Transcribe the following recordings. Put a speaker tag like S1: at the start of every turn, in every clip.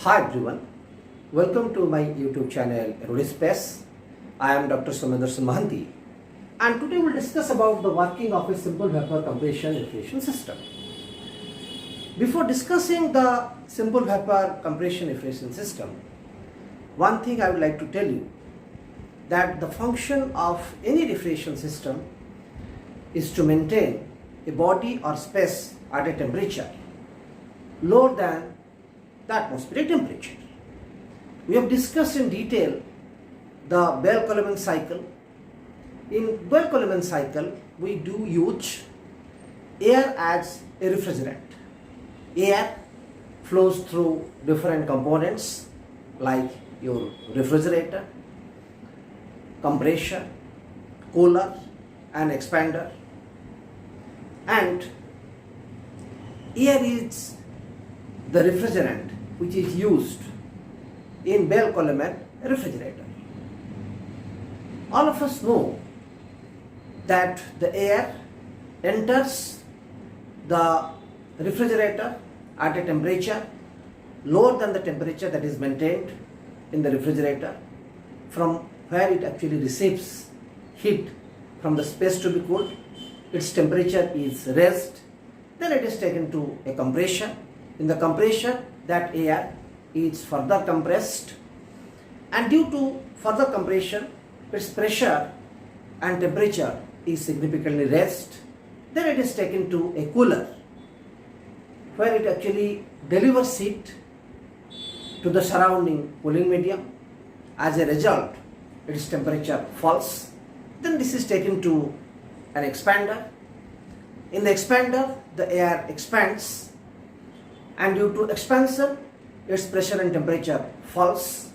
S1: Hi everyone, welcome to my YouTube channel Erudispace. I am Dr. Mohanty and today we'll discuss about the working of a simple vapor compression refrigeration system. Before discussing the simple vapor compression refrigeration system, one thing I would like to tell you that the function of any refrigeration system is to maintain a body or space at a temperature lower than the atmospheric temperature. We have discussed in detail the Bell Coleman cycle. In Bell Coleman cycle, we do use air as a refrigerant. Air flows through different components like your refrigerator, compressor, cooler and expander, and air is the refrigerant which is used in Bell Coleman refrigerator. All of us know that the air enters the refrigerator at a temperature lower than the temperature that is maintained in the refrigerator, from where it actually receives heat from the space to be cooled. Its temperature is raised, then it is taken to a compressor. In the compressor, that air is further compressed, and due to further compression, its pressure and temperature is significantly raised. Then it is taken to a cooler where it actually delivers heat to the surrounding cooling medium. As a result, its temperature falls. Then this is taken to an expander. In the expander, the air expands, and due to expansion, its pressure and temperature falls,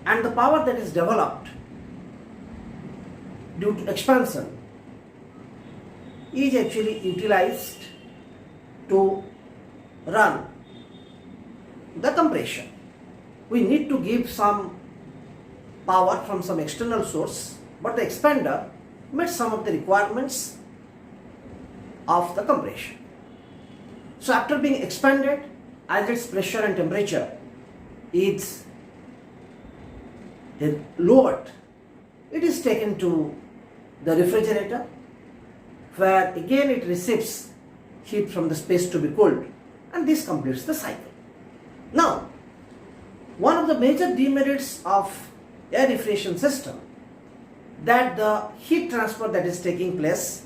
S1: and the power that is developed due to expansion is actually utilized to run the compression. We need to give some power from some external source, but the expander meets some of the requirements of the compression. So after being expanded, as its pressure and temperature is lowered, it is taken to the refrigerator, where again it receives heat from the space to be cooled, and this completes the cycle. Now, one of the major demerits of air refrigeration system that the heat transfer that is taking place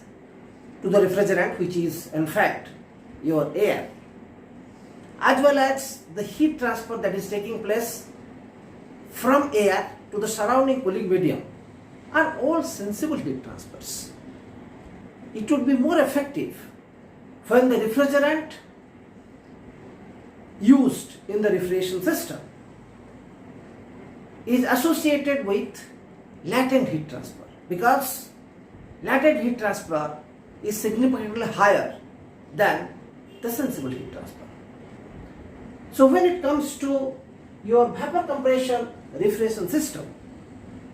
S1: to the refrigerant, which is in fact your air, as well as the heat transfer that is taking place from air to the surrounding cooling medium, are all sensible heat transfers. It would be more effective when the refrigerant used in the refrigeration system is associated with latent heat transfer, because latent heat transfer is significantly higher than the sensible heat transfer. So when it comes to your vapor compression refrigeration system,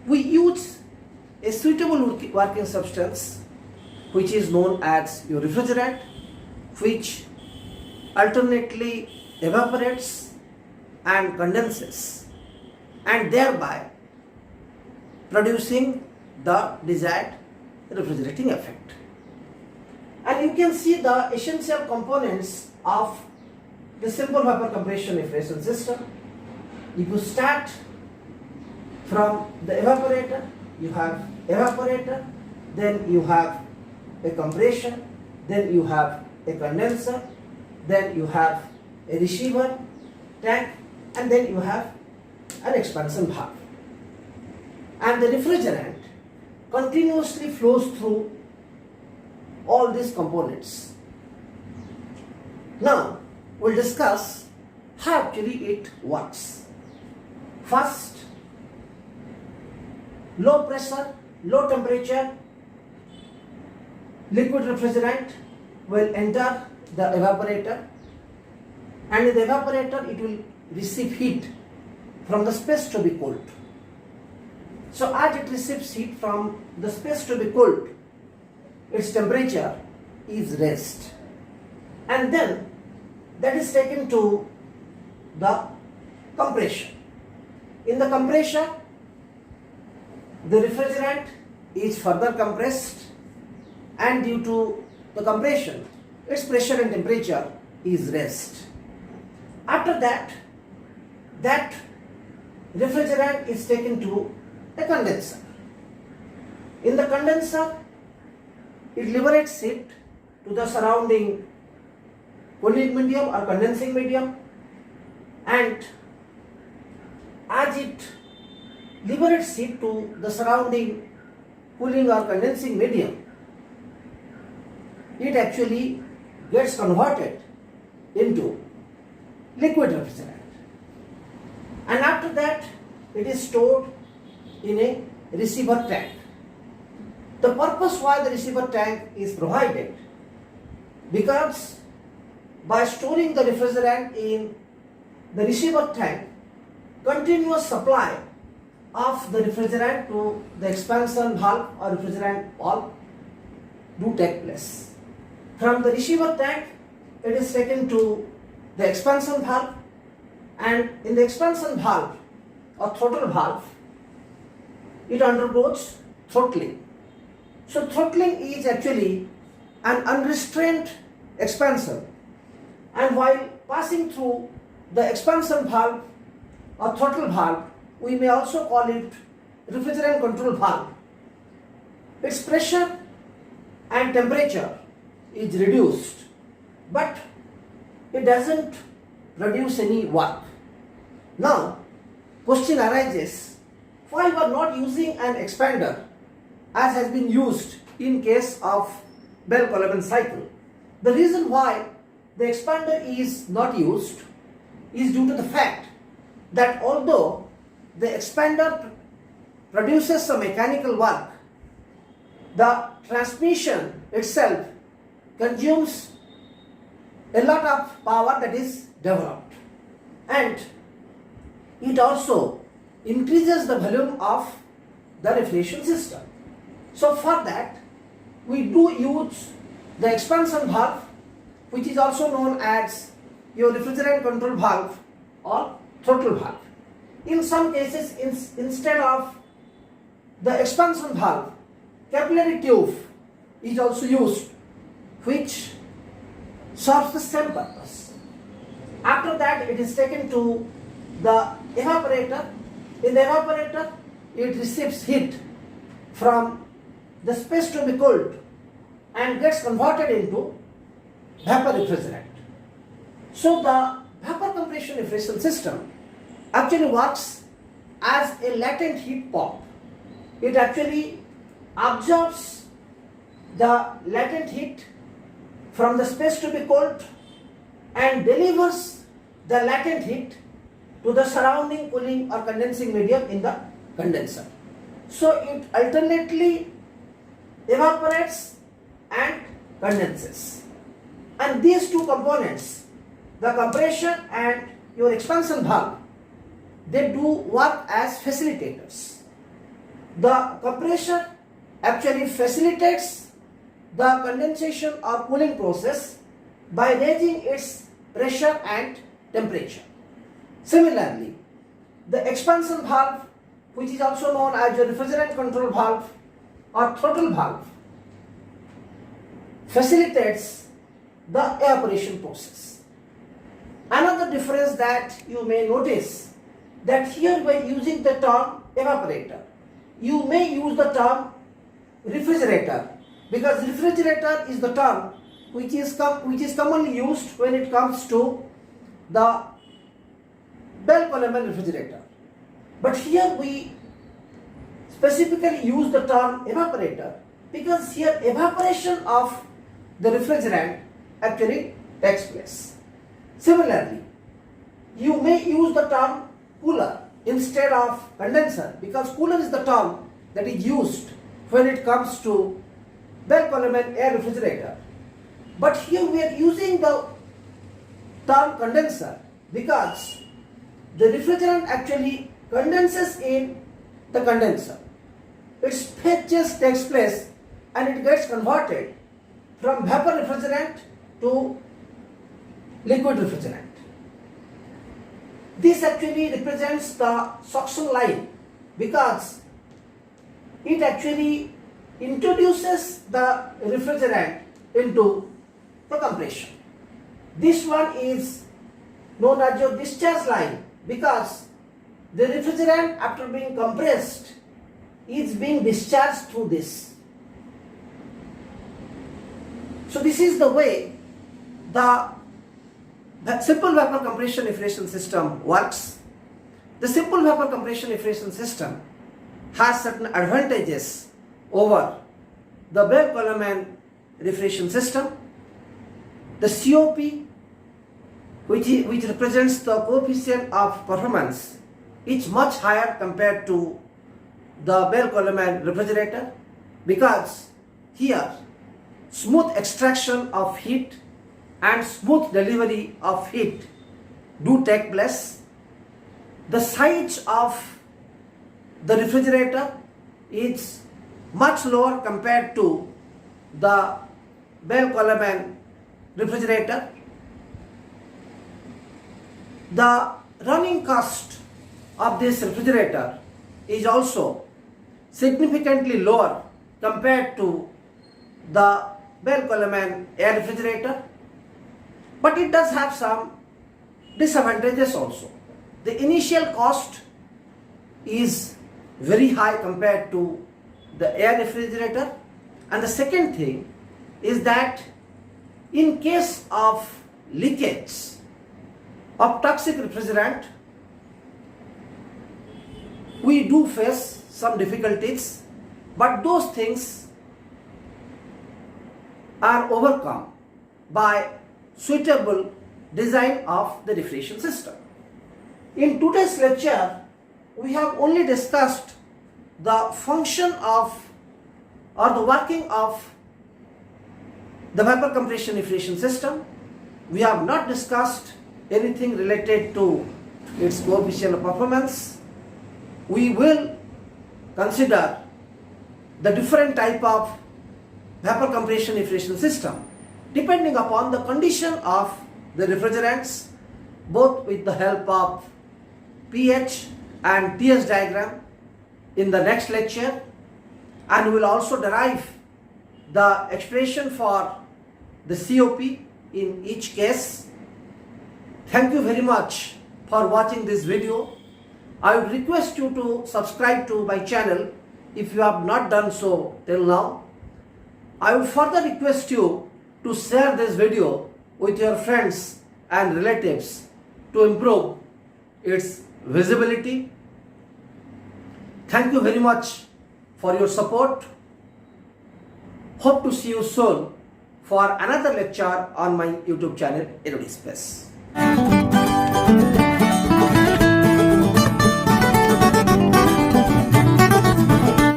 S1: we use a suitable working substance which is known as your refrigerant, which alternately evaporates and condenses, and thereby producing the desired refrigerating effect. And you can see the essential components of the simple vapor compression refrigeration system. If you start from the evaporator, you have evaporator, then you have a compression, then you have a condenser, then you have a receiver tank, and then you have an expansion valve. And the refrigerant continuously flows through all these components. Now, we'll discuss how actually it works. First, low pressure, low temperature liquid refrigerant will enter the evaporator, and in the evaporator it will receive heat from the space to be cooled. So as it receives heat from the space to be cooled, its temperature is raised, and then that is taken to the compression. In the compression, the refrigerant is further compressed, and due to the compression, its pressure and temperature is raised. After that, that refrigerant is taken to a condenser. In the condenser, it liberates it to the surrounding cooling medium or condensing medium, and as it liberates it to the surrounding cooling or condensing medium, it actually gets converted into liquid refrigerant, and after that it is stored in a receiver tank. The purpose why the receiver tank is provided, because by storing the refrigerant in the receiver tank, continuous supply of the refrigerant to the expansion valve or refrigerant valve do take place. From the receiver tank, it is taken to the expansion valve, and in the expansion valve or throttle valve, it undergoes throttling. So throttling is actually an unrestrained expansion, and while passing through the expansion valve or throttle valve, we may also call it refrigerant control valve, its pressure and temperature is reduced, but it doesn't produce any work. Now, question arises, why we are not using an expander as has been used in case of Bell Coleman cycle? The reason why the expander is not used is due to the fact that although the expander produces some mechanical work, the transmission itself consumes a lot of power that is developed, and it also increases the volume of the refrigeration system. So for that, we do use the expansion valve, which is also known as your refrigerant control valve or throttle valve. In some cases, instead of the expansion valve, capillary tube is also used, which serves the same purpose. After that, it is taken to the evaporator. In the evaporator, it receives heat from the space to be cooled and gets converted into vapor refrigerant. So the vapor compression refrigeration system actually works as a latent heat pump. It actually absorbs the latent heat from the space to be cooled and delivers the latent heat to the surrounding cooling or condensing medium in the condenser. So it alternately evaporates and condenses. And these two components, the compression and your expansion valve, they do work as facilitators. The compressor actually facilitates the condensation or cooling process by raising its pressure and temperature. Similarly, the expansion valve, which is also known as your refrigerant control valve or throttle valve, facilitates the evaporation process. Another difference that you may notice, that here by using the term evaporator, you may use the term refrigerator, because refrigerator is the term which is commonly used when it comes to the Bell Coleman refrigerator. But here we specifically use the term evaporator because here evaporation of the refrigerant actually takes place. Similarly, you may use the term cooler instead of condenser, because cooler is the term that is used when it comes to Bell Coleman air refrigerator. But here we are using the term condenser because the refrigerant actually condenses in the condenser. Its phase change takes place and it gets converted from vapor refrigerant to liquid refrigerant. This actually represents the suction line because it actually introduces the refrigerant into the compression. This one is known as your discharge line because the refrigerant after being compressed is being discharged through this. So this is the way the simple vapor compression refrigeration system works. The simple vapor compression refrigeration system has certain advantages over the Bell Coleman refrigeration system. The COP, which represents the coefficient of performance, is much higher compared to the Bell Coleman refrigerator because here smooth extraction of heat and smooth delivery of heat do take place. The size of the refrigerator is much lower compared to the Bell Coleman refrigerator. The running cost of this refrigerator is also significantly lower compared to the Bell Coleman air refrigerator, but it does have some disadvantages also. The initial cost is very high compared to the air refrigerator, and the second thing is that in case of leakage of toxic refrigerant, we do face some difficulties, but those things are overcome by suitable design of the refrigeration system. In today's lecture, we have only discussed the function of or the working of the vapor compression refrigeration system. We have not discussed anything related to its coefficient of performance. We will consider the different type of vapor compression refrigeration system depending upon the condition of the refrigerants, both with the help of pH and TS diagram in the next lecture, and we will also derive the expression for the COP in each case. Thank you very much for watching this video. I would request you to subscribe to my channel if you have not done so till now. I would further request you to share this video with your friends and relatives to improve its visibility. Thank you very much for your support. Hope to see you soon for another lecture on my YouTube channel Erudispace.